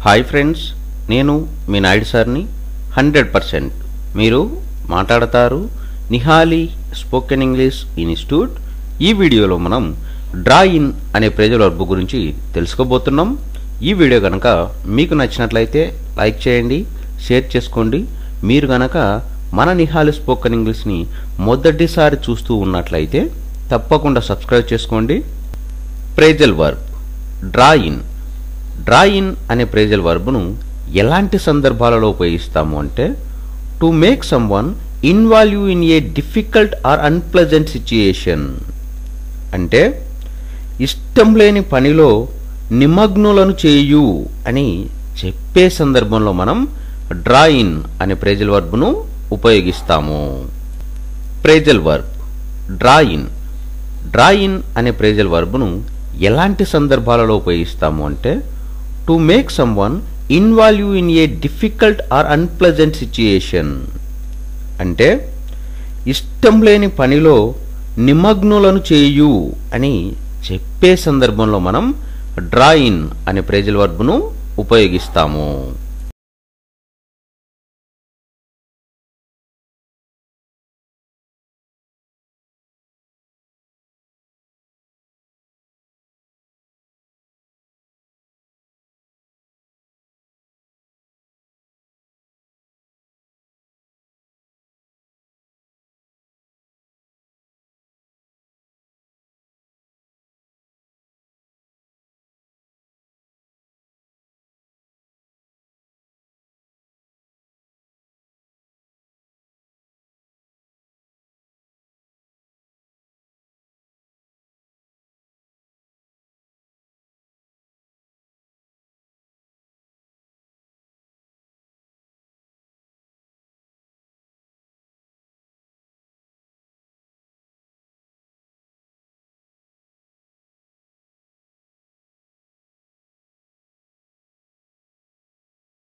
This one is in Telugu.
హాయ్ ఫ్రెండ్స్, నేను మీ నాయుడు సార్ని. 100% మీరు మాట్లాడతారు నిహాలి స్పోకెన్ ఇంగ్లీష్ ఇన్స్టిట్యూట్. ఈ వీడియోలో మనం డ్రా ఇన్ అనే ఫ్రేజల్ వర్బ్ గురించి తెలుసుకోబోతున్నాం. ఈ వీడియో కనుక మీకు నచ్చినట్లయితే లైక్ చేయండి, షేర్ చేసుకోండి. మీరు కనుక మన నిహాలి స్పోకెన్ ఇంగ్లీష్ని మొదటిసారి చూస్తూ ఉన్నట్లయితే తప్పకుండా సబ్స్క్రైబ్ చేసుకోండి. Phrasal verb draw in. Draw in అనే ఫ్రేజల్ వర్బ్ను ఎలాంటి సందర్భాలలో ఉపయోగిస్తాము అంటే, to make some one involve in a difficult or unpleasant situation. అంటే ఇష్టం లేని పనిలో నిమగ్నులను చేయు అని చెప్పే సందర్భంలో మనం డ్రా ఇన్ అనే ఫ్రేజల్ వర్బ్ను ఉపయోగిస్తాము. Phrasal verb draw in. Draw in అనే ఫ్రేజల్ వర్బ్ను ఎలాంటి సందర్భాలలో ఉపయోగిస్తాము అంటే, to make some one involve in a difficult or unpleasant situation. అంటే ఇష్టం లేని పనిలో నిమగ్నులను చేయు అని చెప్పే సందర్భంలో మనం డ్రా ఇన్ అనే ఫ్రేజల్ వర్బ్ను ఉపయోగిస్తాము.